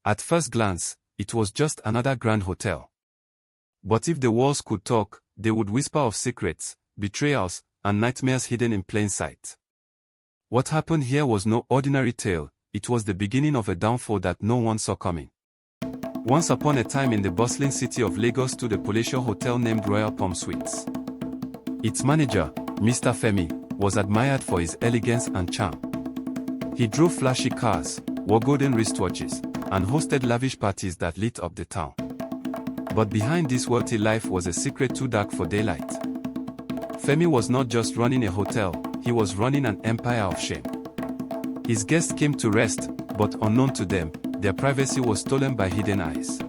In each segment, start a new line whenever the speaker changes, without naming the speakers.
At first glance, it was just another grand hotel. But if the walls could talk, they would whisper of secrets, betrayals, and nightmares hidden in plain sight. What happened here was no ordinary tale, it was the beginning of a downfall that no one saw coming. Once upon a time in the bustling city of Lagos stood a palatial hotel named Royal Palm Suites. Its manager, Mr. Femi, was admired for his elegance and charm. He drove flashy cars, wore golden wristwatches, and hosted lavish parties that lit up the town. But behind this wealthy life was a secret too dark for daylight. Femi was not just running a hotel, he was running an empire of shame. His guests came to rest, but unknown to them, their privacy was stolen by hidden eyes.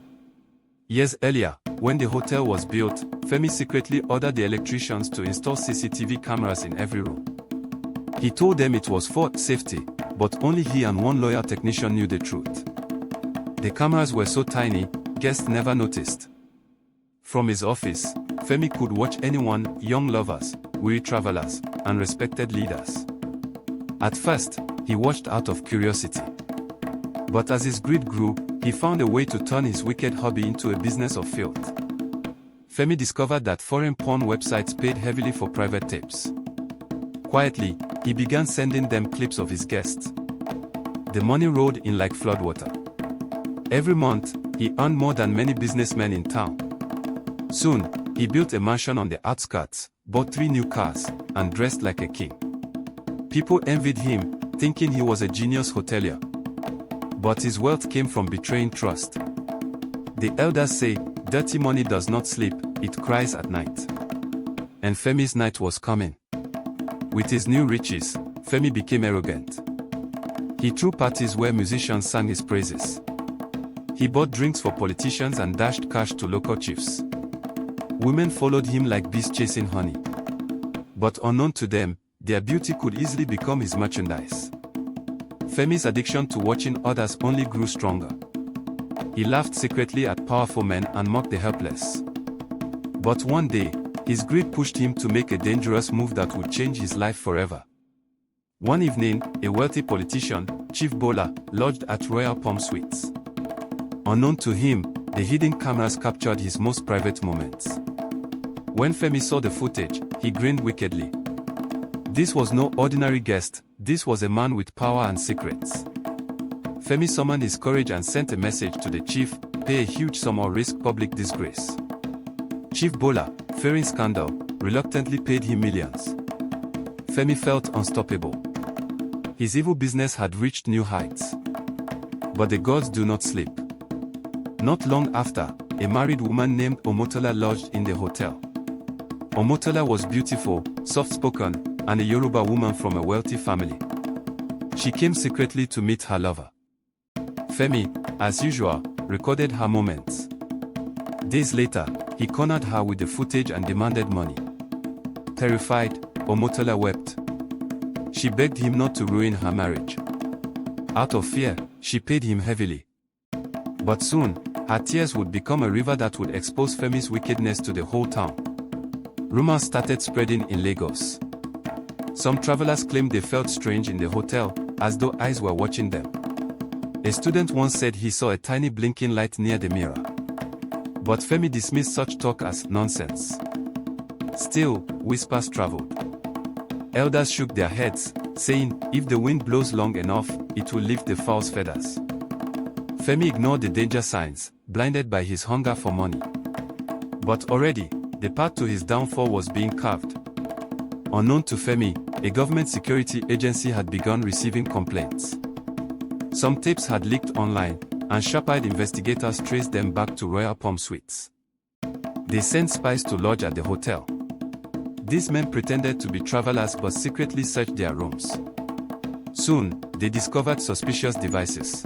Years earlier, when the hotel was built, Femi secretly ordered the electricians to install CCTV cameras in every room. He told them it was for safety, but only he and one loyal technician knew the truth. The cameras were so tiny, guests never noticed. From his office, Femi could watch anyone, young lovers, weary travelers, and respected leaders. At first, he watched out of curiosity. But as his greed grew, he found a way to turn his wicked hobby into a business of filth. Femi discovered that foreign porn websites paid heavily for private tapes. Quietly, he began sending them clips of his guests. The money rolled in like floodwater. Every month, he earned more than many businessmen in town. Soon, he built a mansion on the outskirts, bought 3 new cars, and dressed like a king. People envied him, thinking he was a genius hotelier. But his wealth came from betraying trust. The elders say, dirty money does not sleep, it cries at night. And Femi's night was coming. With his new riches, Femi became arrogant. He threw parties where musicians sang his praises. He bought drinks for politicians and dashed cash to local chiefs. Women followed him like bees chasing honey. But unknown to them, their beauty could easily become his merchandise. Femi's addiction to watching others only grew stronger. He laughed secretly at powerful men and mocked the helpless. But one day, his greed pushed him to make a dangerous move that would change his life forever. One evening, a wealthy politician, Chief Bola, lodged at Royal Palm Suites. Unknown to him, the hidden cameras captured his most private moments. When Femi saw the footage, he grinned wickedly. This was no ordinary guest, this was a man with power and secrets. Femi summoned his courage and sent a message to the chief, pay a huge sum or risk public disgrace. Chief Bola, fearing scandal, reluctantly paid him millions. Femi felt unstoppable. His evil business had reached new heights. But the gods do not sleep. Not long after, a married woman named Omotola lodged in the hotel. Omotola was beautiful, soft-spoken, and a Yoruba woman from a wealthy family. She came secretly to meet her lover. Femi, as usual, recorded her moments. Days later, he cornered her with the footage and demanded money. Terrified, Omotola wept. She begged him not to ruin her marriage. Out of fear, she paid him heavily. But soon, her tears would become a river that would expose Femi's wickedness to the whole town. Rumors started spreading in Lagos. Some travelers claimed they felt strange in the hotel, as though eyes were watching them. A student once said he saw a tiny blinking light near the mirror. But Femi dismissed such talk as nonsense. Still, whispers traveled. Elders shook their heads, saying, if the wind blows long enough, it will lift the fowl's feathers. Femi ignored the danger signs, blinded by his hunger for money. But already, the path to his downfall was being carved. Unknown to Femi, a government security agency had begun receiving complaints. Some tapes had leaked online, and sharp-eyed investigators traced them back to Royal Palm Suites. They sent spies to lodge at the hotel. These men pretended to be travelers but secretly searched their rooms. Soon, they discovered suspicious devices.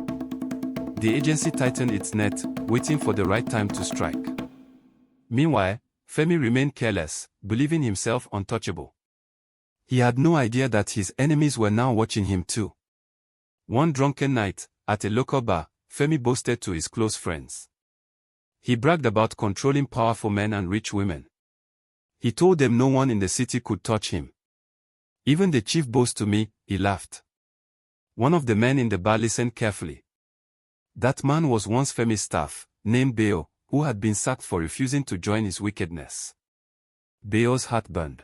The agency tightened its net, waiting for the right time to strike. Meanwhile, Femi remained careless, believing himself untouchable. He had no idea that his enemies were now watching him too. One drunken night, at a local bar, Femi boasted to his close friends. He bragged about controlling powerful men and rich women. He told them no one in the city could touch him. Even the chief boasts to me, he laughed. One of the men in the bar listened carefully. That man was once Femi's staff, named Beo, who had been sacked for refusing to join his wickedness. Beo's heart burned.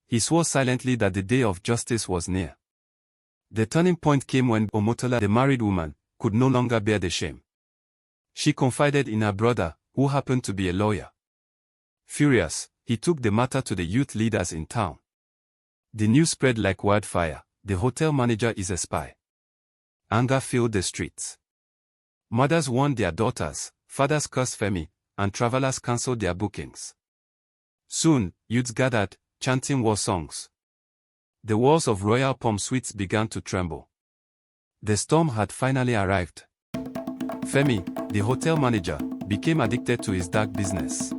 He swore silently that the day of justice was near. The turning point came when Omotola, the married woman, could no longer bear the shame. She confided in her brother, who happened to be a lawyer. Furious, he took the matter to the youth leaders in town. The news spread like wildfire. The hotel manager is a spy. Anger filled the streets. Mothers warned their daughters, fathers cursed Femi, and travelers cancelled their bookings. Soon, youths gathered, chanting war songs. The walls of Royal Palm Suites began to tremble. The storm had finally arrived. Femi, the hotel manager, became addicted to his dark business.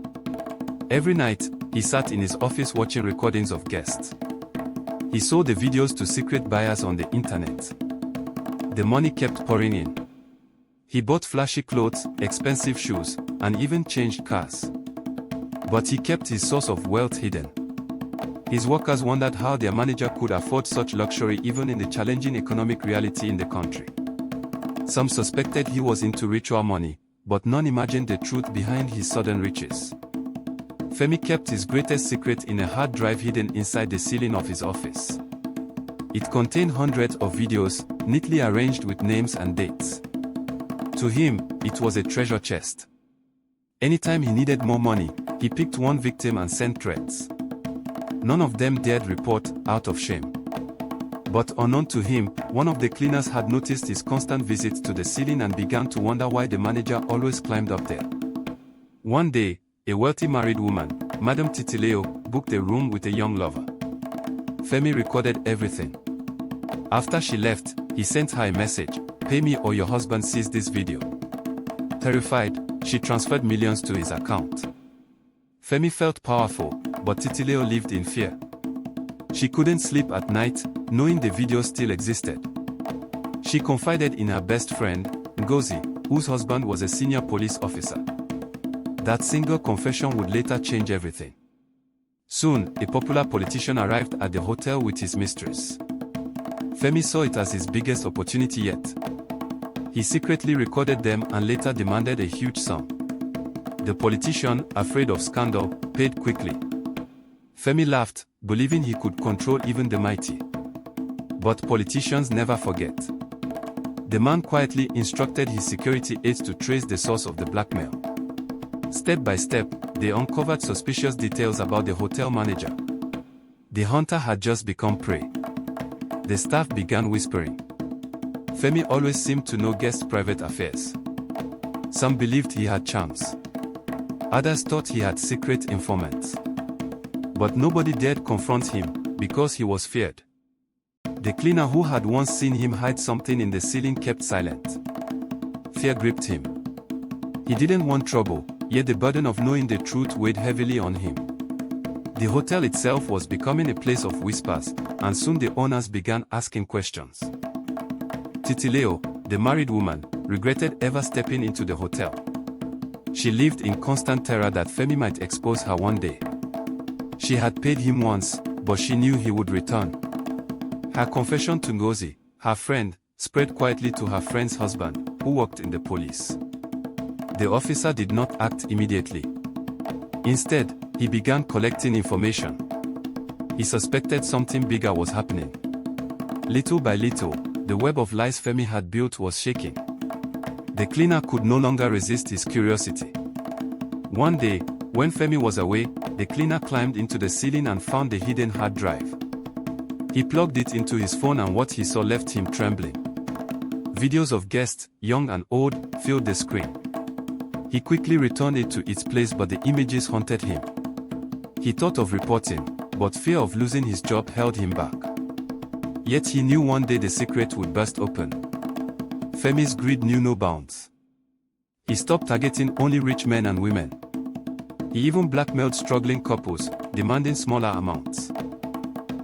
Every night, he sat in his office watching recordings of guests. He sold the videos to secret buyers on the internet. The money kept pouring in. He bought flashy clothes, expensive shoes, and even changed cars. But he kept his source of wealth hidden. His workers wondered how their manager could afford such luxury even in the challenging economic reality in the country. Some suspected he was into ritual money, but none imagined the truth behind his sudden riches. Femi kept his greatest secret in a hard drive hidden inside the ceiling of his office. It contained hundreds of videos, neatly arranged with names and dates. To him, it was a treasure chest. Anytime he needed more money, he picked one victim and sent threats. None of them dared report, out of shame. But unknown to him, one of the cleaners had noticed his constant visits to the ceiling and began to wonder why the manager always climbed up there. One day, a wealthy married woman, Madame Titileo, booked a room with a young lover. Femi recorded everything. After she left, he sent her a message, "Pay me or your husband sees this video." Terrified, she transferred millions to his account. Femi felt powerful, but Titileo lived in fear. She couldn't sleep at night, knowing the video still existed. She confided in her best friend, Ngozi, whose husband was a senior police officer. That single confession would later change everything. Soon, a popular politician arrived at the hotel with his mistress. Femi saw it as his biggest opportunity yet. He secretly recorded them and later demanded a huge sum. The politician, afraid of scandal, paid quickly. Femi laughed, believing he could control even the mighty. But politicians never forget. The man quietly instructed his security aides to trace the source of the blackmail. Step by step, they uncovered suspicious details about the hotel manager. The hunter had just become prey. The staff began whispering. Femi always seemed to know guests' private affairs. Some believed he had charms. Others thought he had secret informants. But nobody dared confront him, because he was feared. The cleaner who had once seen him hide something in the ceiling kept silent. Fear gripped him. He didn't want trouble, yet the burden of knowing the truth weighed heavily on him. The hotel itself was becoming a place of whispers, and soon the owners began asking questions. Titileo, the married woman, regretted ever stepping into the hotel. She lived in constant terror that Femi might expose her one day. She had paid him once, but she knew he would return. Her confession to Ngozi, her friend, spread quietly to her friend's husband, who worked in the police. The officer did not act immediately. Instead, he began collecting information. He suspected something bigger was happening. Little by little, the web of lies Femi had built was shaking. The cleaner could no longer resist his curiosity. One day, when Femi was away, the cleaner climbed into the ceiling and found the hidden hard drive. He plugged it into his phone and what he saw left him trembling. Videos of guests, young and old, filled the screen. He quickly returned it to its place but the images haunted him. He thought of reporting, but fear of losing his job held him back. Yet he knew one day the secret would burst open. Femi's greed knew no bounds. He stopped targeting only rich men and women. He even blackmailed struggling couples, demanding smaller amounts.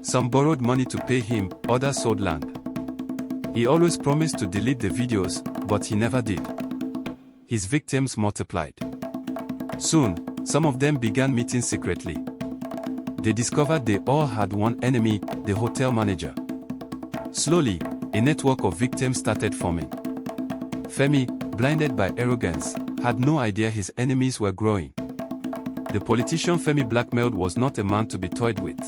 Some borrowed money to pay him, others sold land. He always promised to delete the videos, but he never did. His victims multiplied. Soon, some of them began meeting secretly. They discovered they all had one enemy, the hotel manager. Slowly, a network of victims started forming. Femi, blinded by arrogance, had no idea his enemies were growing. The politician Femi blackmailed was not a man to be toyed with.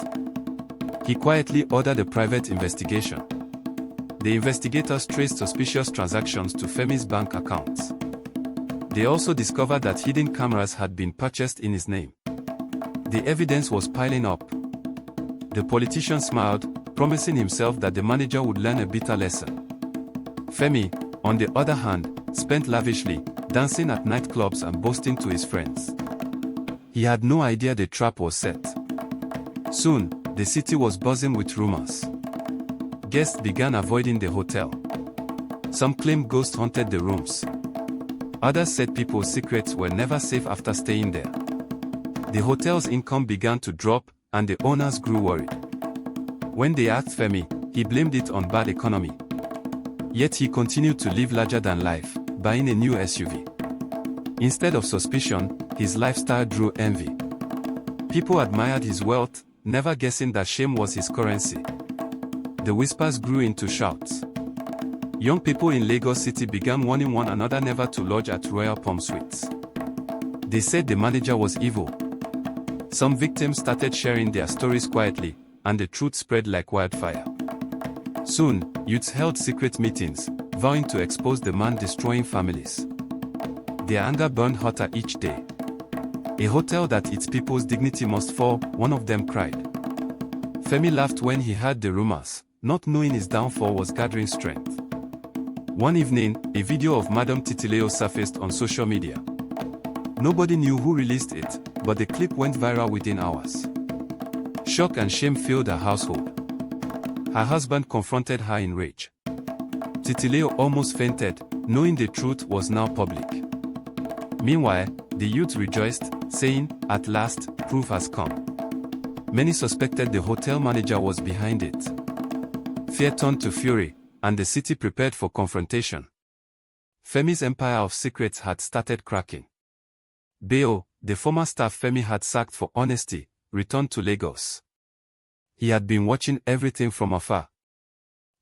He quietly ordered a private investigation. The investigators traced suspicious transactions to Femi's bank accounts. They also discovered that hidden cameras had been purchased in his name. The evidence was piling up. The politician smiled, promising himself that the manager would learn a bitter lesson. Femi, on the other hand, spent lavishly, dancing at nightclubs and boasting to his friends. He had no idea the trap was set. Soon, the city was buzzing with rumors. Guests began avoiding the hotel. Some claimed ghosts haunted the rooms. Others said people's secrets were never safe after staying there. The hotel's income began to drop, and the owners grew worried. When they asked Femi, he blamed it on bad economy. Yet he continued to live larger than life, buying a new SUV. Instead of suspicion, his lifestyle drew envy. People admired his wealth, never guessing that shame was his currency. The whispers grew into shouts. Young people in Lagos City began warning one another never to lodge at Royal Palm Suites. They said the manager was evil. Some victims started sharing their stories quietly, and the truth spread like wildfire. Soon, youths held secret meetings, vowing to expose the man destroying families. Their anger burned hotter each day. A hotel that its people's dignity must fall, one of them cried. Femi laughed when he heard the rumors, not knowing his downfall was gathering strength. One evening, a video of Madam Titileo surfaced on social media. Nobody knew who released it, but the clip went viral within hours. Shock and shame filled her household. Her husband confronted her in rage. Titileo almost fainted, knowing the truth was now public. Meanwhile, the youth rejoiced, saying, "At last, proof has come." Many suspected the hotel manager was behind it. Fear turned to fury, and the city prepared for confrontation. Femi's empire of secrets had started cracking. Beo, the former staff Femi had sacked for honesty, returned to Lagos. He had been watching everything from afar.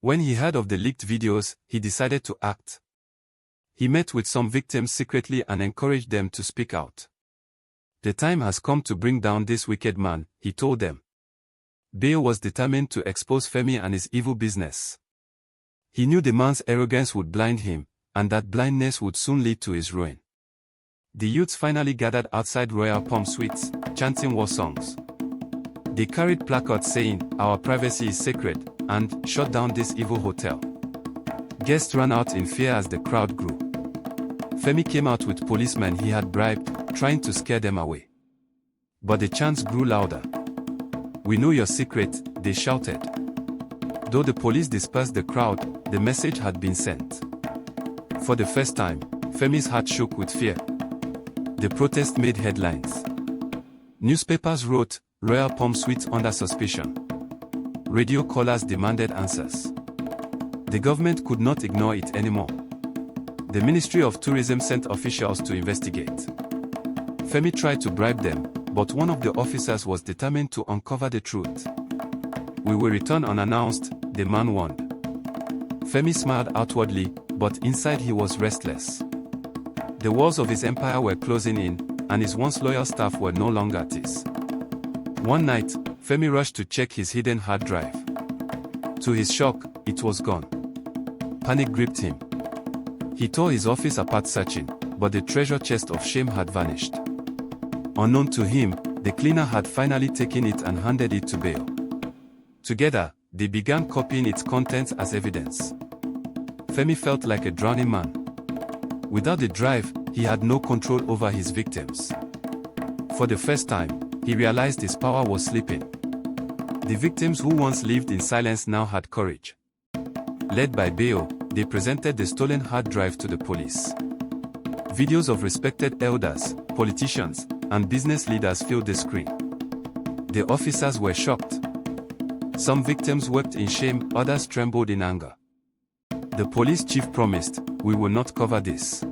When he heard of the leaked videos, he decided to act. He met with some victims secretly and encouraged them to speak out. "The time has come to bring down this wicked man," he told them. Beo was determined to expose Femi and his evil business. He knew the man's arrogance would blind him, and that blindness would soon lead to his ruin. The youths finally gathered outside Royal Palm Suites, chanting war songs. They carried placards saying, "Our privacy is sacred," and "Shut down this evil hotel." Guests ran out in fear as the crowd grew. Femi came out with policemen he had bribed, trying to scare them away. But the chants grew louder. "We know your secret," they shouted. Though the police dispersed the crowd, the message had been sent. For the first time, Femi's heart shook with fear. The protest made headlines. Newspapers wrote, "Royal Palm Suites under suspicion." Radio callers demanded answers. The government could not ignore it anymore. The Ministry of Tourism sent officials to investigate. Femi tried to bribe them, but one of the officers was determined to uncover the truth. "We will return unannounced," the man warned. Femi smiled outwardly, but inside he was restless. The walls of his empire were closing in, and his once loyal staff were no longer at ease. One night, Femi rushed to check his hidden hard drive. To his shock, it was gone. Panic gripped him. He tore his office apart searching, but the treasure chest of shame had vanished. Unknown to him, the cleaner had finally taken it and handed it to Bale. Together, they began copying its contents as evidence. Femi felt like a drowning man. Without the drive, he had no control over his victims. For the first time, he realized his power was slipping. The victims who once lived in silence now had courage. Led by Beo, they presented the stolen hard drive to the police. Videos of respected elders, politicians, and business leaders filled the screen. The officers were shocked. Some victims wept in shame, others trembled in anger. The police chief promised, "We will not cover this."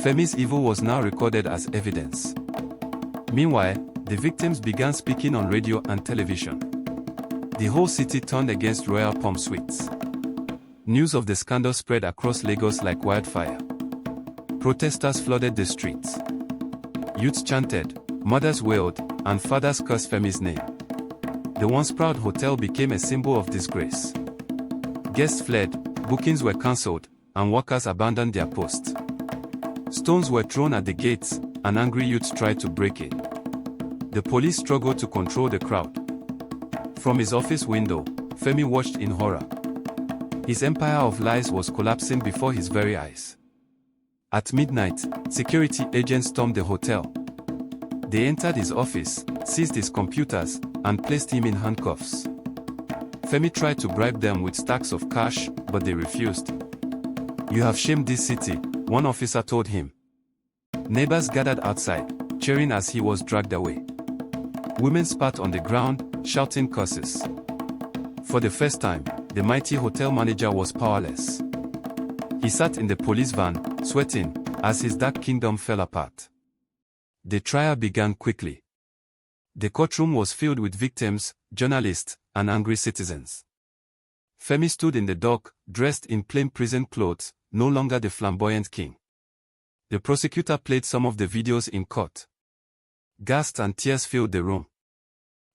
Femi's evil was now recorded as evidence. Meanwhile, the victims began speaking on radio and television. The whole city turned against Royal Palm Suites. News of the scandal spread across Lagos like wildfire. Protesters flooded the streets. Youths chanted, mothers wailed, and fathers cursed Femi's name. The once proud hotel became a symbol of disgrace. Guests fled, bookings were cancelled, and workers abandoned their posts. Stones were thrown at the gates, and angry youths tried to break in. The police struggled to control the crowd. From his office window, Femi watched in horror. His empire of lies was collapsing before his very eyes. At midnight, security agents stormed the hotel. They entered his office, seized his computers, and placed him in handcuffs. Femi tried to bribe them with stacks of cash, but they refused. "You have shamed this city," one officer told him. Neighbors gathered outside, cheering as he was dragged away. Women spat on the ground, shouting curses. For the first time, the mighty hotel manager was powerless. He sat in the police van, sweating, as his dark kingdom fell apart. The trial began quickly. The courtroom was filled with victims, journalists, and angry citizens. Femi stood in the dock, dressed in plain prison clothes, no longer the flamboyant king. The prosecutor played some of the videos in court. Gasps and tears filled the room.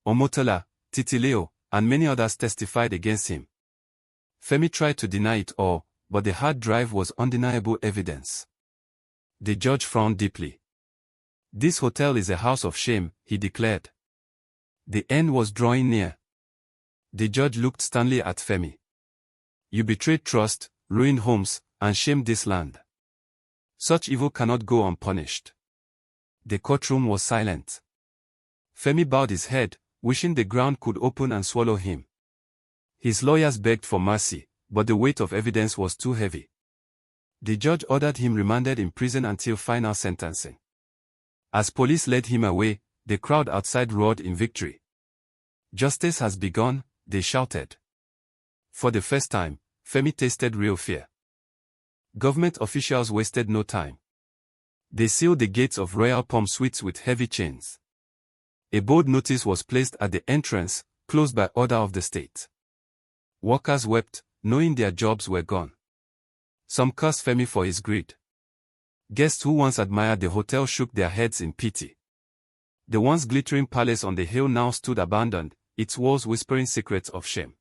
Omotola, Titileo, and many others testified against him. Femi tried to deny it all, but the hard drive was undeniable evidence. The judge frowned deeply. "This hotel is a house of shame," he declared. The end was drawing near. The judge looked sternly at Femi. "You betrayed trust, ruined homes, and shamed this land. Such evil cannot go unpunished." The courtroom was silent. Femi bowed his head, wishing the ground could open and swallow him. His lawyers begged for mercy, but the weight of evidence was too heavy. The judge ordered him remanded in prison until final sentencing. As police led him away, the crowd outside roared in victory. "Justice has begun," they shouted. For the first time, Femi tasted real fear. Government officials wasted no time. They sealed the gates of Royal Palm Suites with heavy chains. A bold notice was placed at the entrance, closed by order of the state. Workers wept, knowing their jobs were gone. Some cursed Femi for his greed. Guests who once admired the hotel shook their heads in pity. The once glittering palace on the hill now stood abandoned, its walls whispering secrets of shame.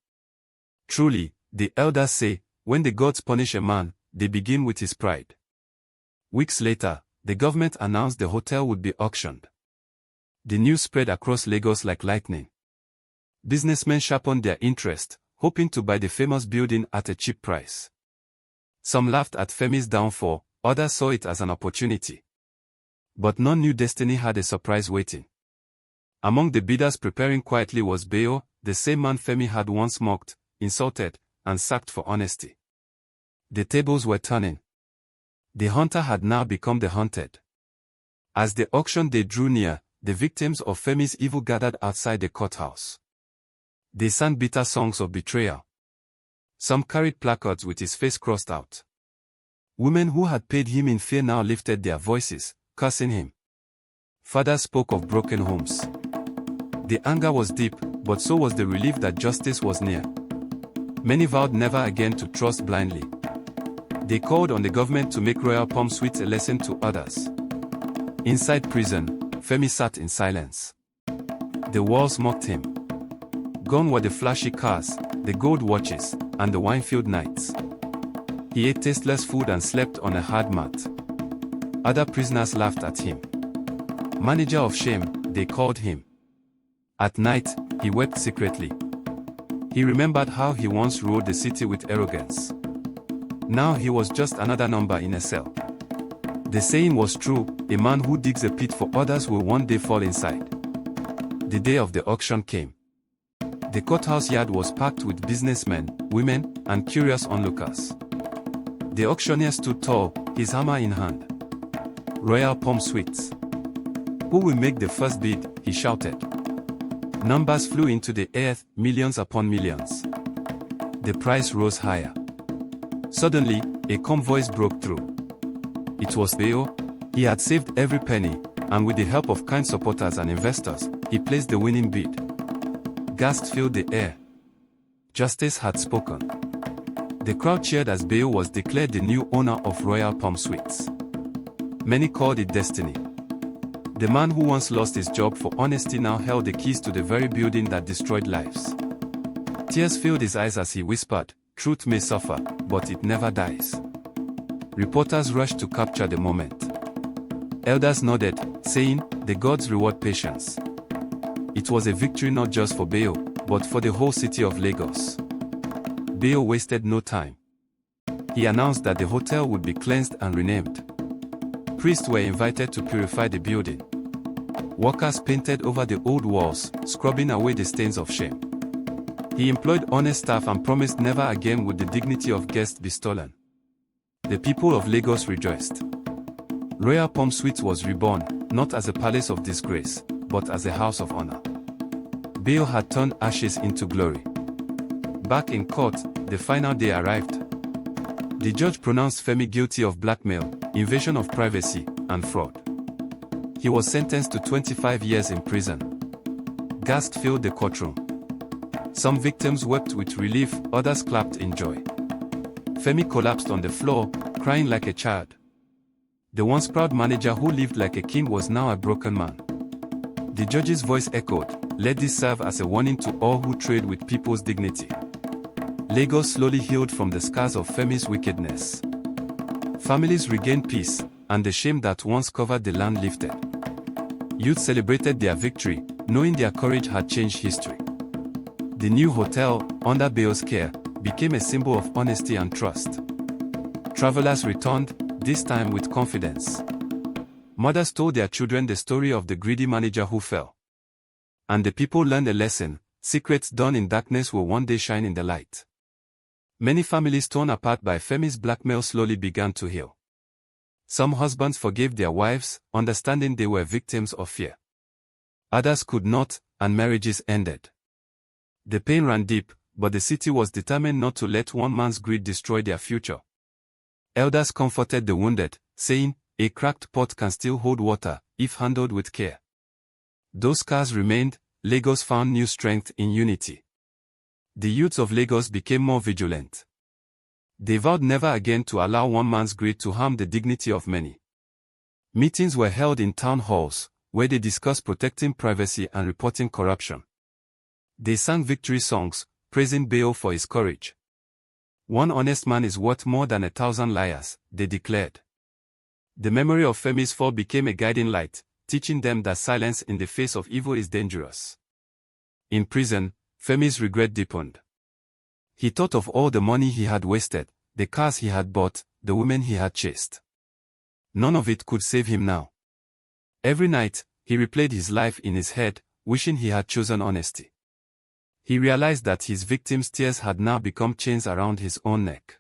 Truly, the elders say, when the gods punish a man, they begin with his pride. Weeks later, the government announced the hotel would be auctioned. The news spread across Lagos like lightning. Businessmen sharpened their interest, hoping to buy the famous building at a cheap price. Some laughed at Femi's downfall, others saw it as an opportunity. But none knew destiny had a surprise waiting. Among the bidders preparing quietly was Bayo, the same man Femi had once mocked, insulted, and sacked for honesty. The tables were turning. The hunter had now become the hunted. As the auction day drew near, the victims of Femi's evil gathered outside the courthouse. They sang bitter songs of betrayal. Some carried placards with his face crossed out. Women who had paid him in fear now lifted their voices, cursing him. Fathers spoke of broken homes. The anger was deep, but so was the relief that justice was near. Many vowed never again to trust blindly. They called on the government to make Royal Palm Suites a lesson to others. Inside prison, Femi sat in silence. The walls mocked him. Gone were the flashy cars, the gold watches, and the wine-filled nights. He ate tasteless food and slept on a hard mat. Other prisoners laughed at him. Manager of shame, they called him. At night, he wept secretly. He remembered how he once ruled the city with arrogance. Now he was just another number in a cell. The saying was true, a man who digs a pit for others will one day fall inside. The day of the auction came. The courthouse yard was packed with businessmen, women, and curious onlookers. The auctioneer stood tall, his hammer in hand. Royal Palm Suites. Who will make the first bid? He shouted. Numbers flew into the air, millions upon millions. The price rose higher. Suddenly, a calm voice broke through. It was Bayo. He had saved every penny, and with the help of kind supporters and investors, he placed the winning bid. Gasps filled the air. Justice had spoken. The crowd cheered as Bayo was declared the new owner of Royal Palm Suites. Many called it destiny. The man who once lost his job for honesty now held the keys to the very building that destroyed lives. Tears filled his eyes as he whispered, "Truth may suffer, but it never dies." Reporters rushed to capture the moment. Elders nodded, saying, "The gods reward patience." It was a victory not just for Bayo, but for the whole city of Lagos. Bayo wasted no time. He announced that the hotel would be cleansed and renamed. Priests were invited to purify the building. Workers painted over the old walls, scrubbing away the stains of shame. He employed honest staff and promised never again would the dignity of guests be stolen. The people of Lagos rejoiced. Royal Palm Suites was reborn, not as a palace of disgrace, but as a house of honor. Bayo had turned ashes into glory. Back in court, the final day arrived. The judge pronounced Femi guilty of blackmail, invasion of privacy, and fraud. He was sentenced to 25 years in prison. Gasps filled the courtroom. Some victims wept with relief, others clapped in joy. Femi collapsed on the floor, crying like a child. The once proud manager who lived like a king was now a broken man. The judge's voice echoed, "Let this serve as a warning to all who trade with people's dignity." Lagos slowly healed from the scars of Femi's wickedness. Families regained peace, and the shame that once covered the land lifted. Youth celebrated their victory, knowing their courage had changed history. The new hotel, under Bayo's care, became a symbol of honesty and trust. Travelers returned, this time with confidence. Mothers told their children the story of the greedy manager who fell. And the people learned a lesson: secrets done in darkness will one day shine in the light. Many families torn apart by Femi's blackmail slowly began to heal. Some husbands forgave their wives, understanding they were victims of fear. Others could not, and marriages ended. The pain ran deep, but the city was determined not to let one man's greed destroy their future. Elders comforted the wounded, saying, "A cracked pot can still hold water, if handled with care." Though scars remained, Lagos found new strength in unity. The youths of Lagos became more vigilant. They vowed never again to allow one man's greed to harm the dignity of many. Meetings were held in town halls, where they discussed protecting privacy and reporting corruption. They sang victory songs, praising Bayo for his courage. "One honest man is worth more than 1,000 liars," they declared. The memory of Femi's fall became a guiding light, teaching them that silence in the face of evil is dangerous. In prison, Femi's regret deepened. He thought of all the money he had wasted, the cars he had bought, the women he had chased. None of it could save him now. Every night, he replayed his life in his head, wishing he had chosen honesty. He realized that his victims' tears had now become chains around his own neck.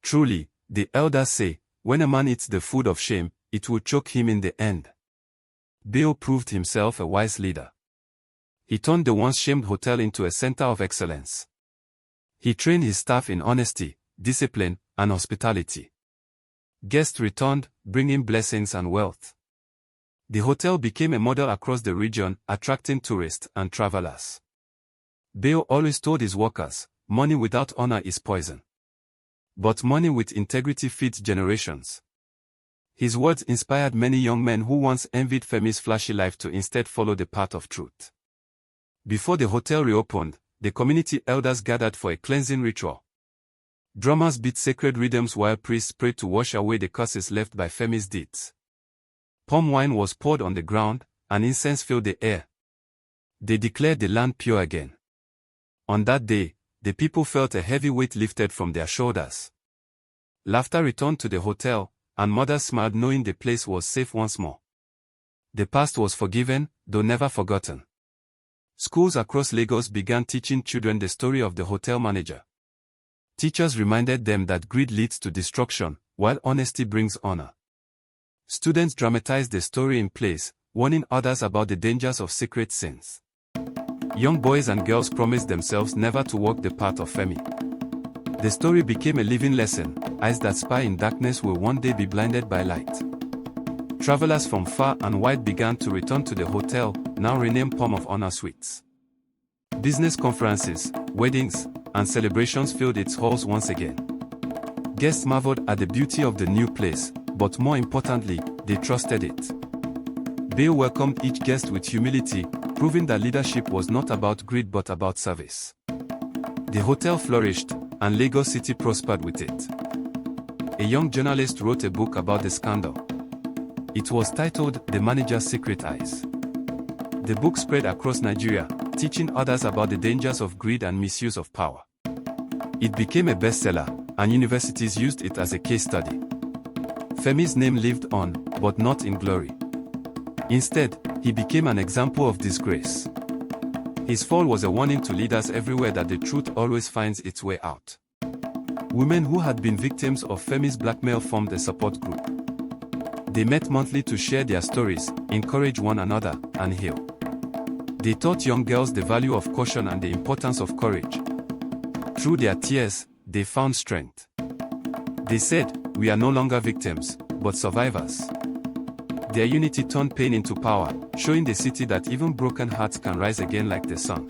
Truly, the elders say, when a man eats the food of shame, it will choke him in the end. Bayo proved himself a wise leader. He turned the once shamed hotel into a center of excellence. He trained his staff in honesty, discipline, and hospitality. Guests returned, bringing blessings and wealth. The hotel became a model across the region, attracting tourists and travelers. Bayo always told his workers, "Money without honor is poison. But money with integrity feeds generations." His words inspired many young men who once envied Femi's flashy life to instead follow the path of truth. Before the hotel reopened, the community elders gathered for a cleansing ritual. Drummers beat sacred rhythms while priests prayed to wash away the curses left by Femi's deeds. Palm wine was poured on the ground, and incense filled the air. They declared the land pure again. On that day, the people felt a heavy weight lifted from their shoulders. Laughter returned to the hotel, and mothers smiled knowing the place was safe once more. The past was forgiven, though never forgotten. Schools across Lagos began teaching children the story of the hotel manager. Teachers reminded them that greed leads to destruction, while honesty brings honor. Students dramatized the story in plays, warning others about the dangers of secret sins. Young boys and girls promised themselves never to walk the path of Femi. The story became a living lesson: eyes that spy in darkness will one day be blinded by light. Travelers from far and wide began to return to the hotel, now renamed Palm of Honor Suites. Business conferences, weddings, and celebrations filled its halls once again. Guests marveled at the beauty of the new place, but more importantly, they trusted it. Bale welcomed each guest with humility, proving that leadership was not about greed but about service. The hotel flourished, and Lagos City prospered with it. A young journalist wrote a book about the scandal. It was titled The Manager's Secret Eyes. The book spread across Nigeria, teaching others about the dangers of greed and misuse of power. It became a bestseller, and universities used it as a case study. Femi's name lived on, but not in glory. Instead, he became an example of disgrace. His fall was a warning to leaders everywhere that the truth always finds its way out. Women who had been victims of Femi's blackmail formed a support group. They met monthly to share their stories, encourage one another, and heal. They taught young girls the value of caution and the importance of courage. Through their tears, they found strength. They said, "We are no longer victims, but survivors." Their unity turned pain into power, showing the city that even broken hearts can rise again like the sun.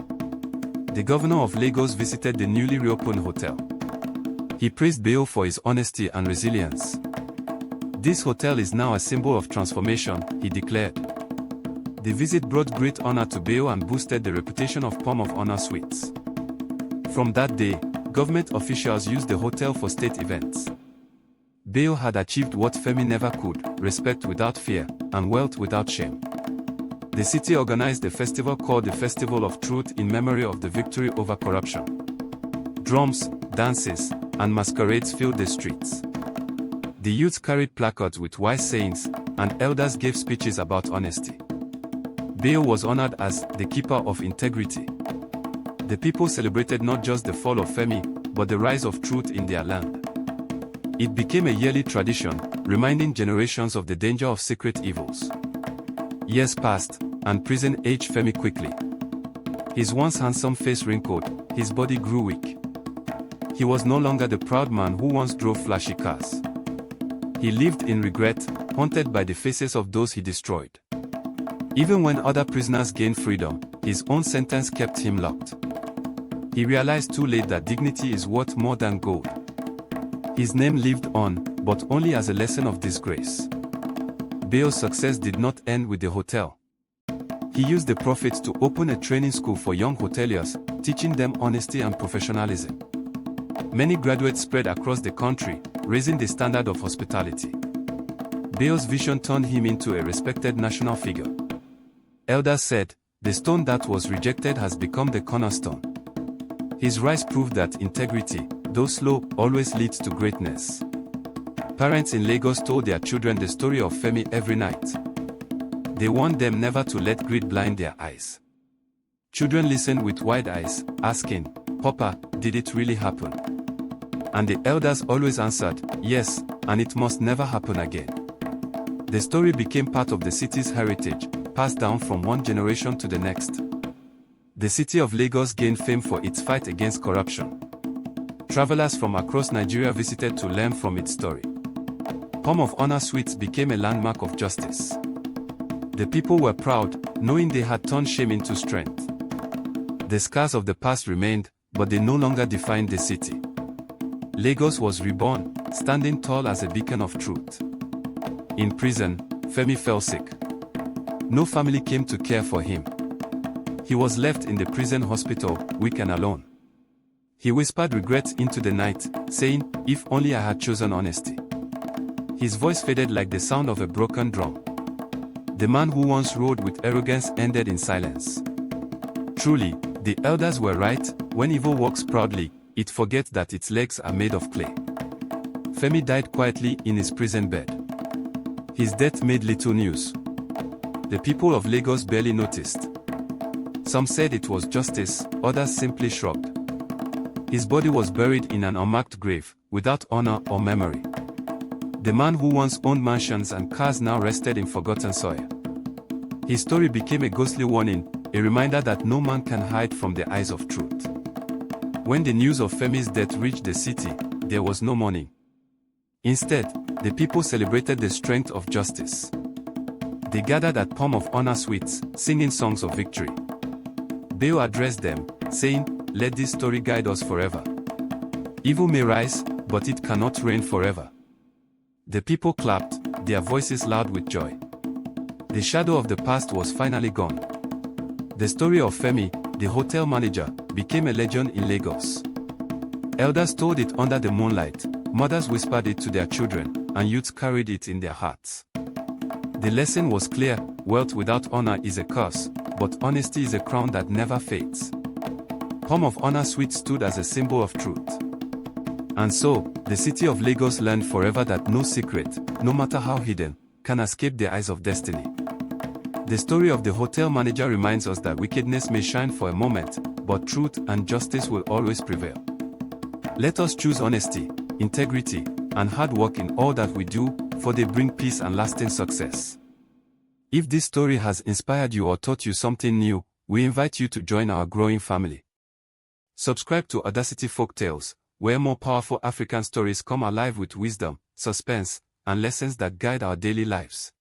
The governor of Lagos visited the newly reopened hotel. He praised Bale for his honesty and resilience. "This hotel is now a symbol of transformation," he declared. The visit brought great honor to Bale and boosted the reputation of Palm of Honor Suites. From that day, government officials used the hotel for state events. Bale had achieved what Femi never could: respect without fear, and wealth without shame. The city organized a festival called the Festival of Truth in memory of the victory over corruption. Drums, dances, and masquerades filled the streets. The youth carried placards with wise sayings, and elders gave speeches about honesty. Bale was honored as the keeper of integrity. The people celebrated not just the fall of Femi, but the rise of truth in their land. It became a yearly tradition, reminding generations of the danger of secret evils. Years passed, and prison aged Femi quickly. His once handsome face wrinkled, his body grew weak. He was no longer the proud man who once drove flashy cars. He lived in regret, haunted by the faces of those he destroyed. Even when other prisoners gained freedom, his own sentence kept him locked. He realized too late that dignity is worth more than gold. His name lived on, but only as a lesson of disgrace. Bale's success did not end with the hotel. He used the profits to open a training school for young hoteliers, teaching them honesty and professionalism. Many graduates spread across the country, raising the standard of hospitality. Bale's vision turned him into a respected national figure. Elders said, "The stone that was rejected has become the cornerstone." His rise proved that integrity, though slow, always leads to greatness. Parents in Lagos told their children the story of Femi every night. They warned them never to let greed blind their eyes. Children listened with wide eyes, asking, "Papa, did it really happen?" And the elders always answered, "Yes, and it must never happen again." The story became part of the city's heritage, passed down from one generation to the next. The city of Lagos gained fame for its fight against corruption. Travelers from across Nigeria visited to learn from its story. Palm of Honor Suites became a landmark of justice. The people were proud, knowing they had turned shame into strength. The scars of the past remained, but they no longer defined the city. Lagos was reborn, standing tall as a beacon of truth. In prison, Femi fell sick. No family came to care for him. He was left in the prison hospital, weak and alone. He whispered regrets into the night, saying, "If only I had chosen honesty." His voice faded like the sound of a broken drum. The man who once ruled with arrogance ended in silence. Truly, the elders were right: when evil walks proudly, it forgets that its legs are made of clay. Femi died quietly in his prison bed. His death made little news. The people of Lagos barely noticed. Some said it was justice, others simply shrugged. His body was buried in an unmarked grave, without honor or memory. The man who once owned mansions and cars now rested in forgotten soil. His story became a ghostly warning, a reminder that no man can hide from the eyes of truth. When the news of Femi's death reached the city, there was no mourning. Instead, the people celebrated the strength of justice. They gathered at Palm of Honor Suites, singing songs of victory. Bale addressed them, saying, let this story guide us forever. Evil may rise, but it cannot reign forever. The people clapped, their voices loud with joy. The shadow of the past was finally gone. The story of Femi, the hotel manager, became a legend in Lagos. Elders told it under the moonlight, mothers whispered it to their children, and youths carried it in their hearts. The lesson was clear: wealth without honor is a curse, but honesty is a crown that never fades. Home of Honor Suite stood as a symbol of truth. And so, the city of Lagos learned forever that no secret, no matter how hidden, can escape the eyes of destiny. The story of the hotel manager reminds us that wickedness may shine for a moment, but truth and justice will always prevail. Let us choose honesty, integrity, and hard work in all that we do, for they bring peace and lasting success. If this story has inspired you or taught you something new, we invite you to join our growing family. Subscribe to Audacity Folktales, where more powerful African stories come alive with wisdom, suspense, and lessons that guide our daily lives.